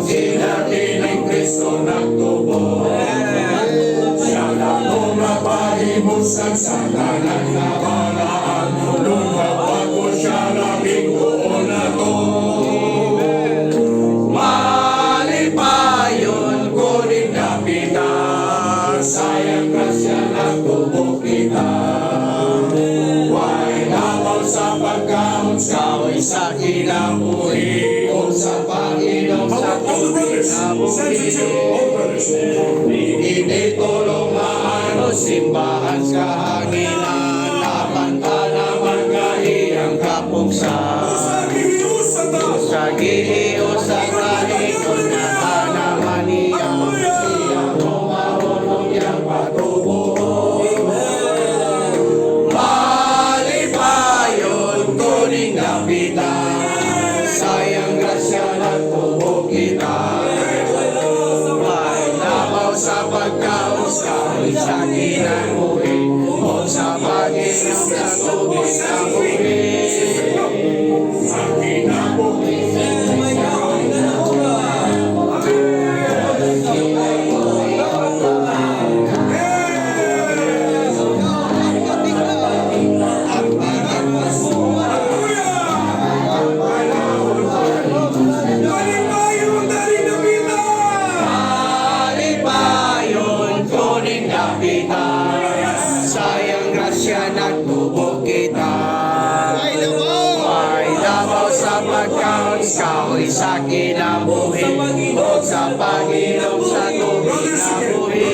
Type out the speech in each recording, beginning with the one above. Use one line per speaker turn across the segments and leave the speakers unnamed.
sinabi ng Kristo nagtubo. Siya lang umapahimos ang satanan na balaan. Lumawag ko siya labing buo na to. Malipayon ko rin kapita, sayang grasya nagtubo kita. Huwag nabaw sa pagkaon, sa'o'y sa kinabuhi. O sa Panginoon sa tubig na buhi. Hindi tulungan o simbahan sa hanginan, napanta na magkahiyang kapuksan. Sa gihiyo sa kahikon na tanaman niya, siyang marunong niyang patubuo. Malipayon kuning kapitan, sayang grasya nagtubo kita. May nabaw sa pagkaos, kahoy sa kinabuhi, o sa Panginoon sa tubig na buhi. Sa kinabuhi, sayang grasya nagtubo kita. May dabaw sa pagkaon, kahoy sa kinabuhi, o sa Panginoon sa tubig na buhi.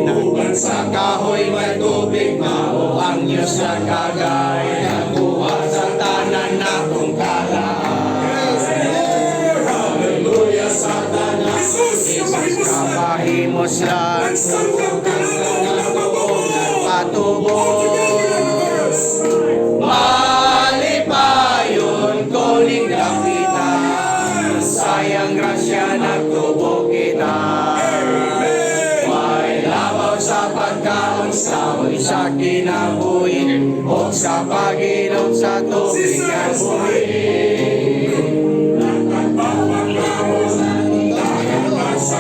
Nagpan sa kahoy may tubig, mao ang Diyos na kagay, nakuha sa tanan na kong kalaan. Hallelujah sa tanan, Jesus kapahimos lang, patubos. Malipayon kuning kapitan, sayang grasya nagtubo kita. May labaw sa pagkaon, kahoy sa kinabuhi, o sa Panginoon sa tubig na buhi. Sa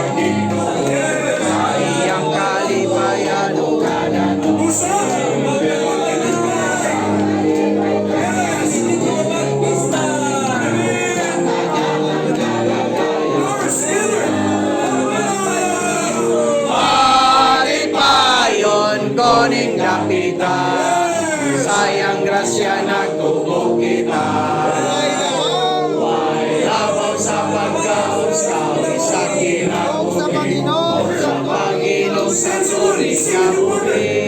iyang kalipayan o kanan. Malipayon kuning kapitan, sayang grasya nagtubo kita. May labaw sa pagkaon, kahoy sa kinabuhi, o sa Panginoon sa tubig na buhi.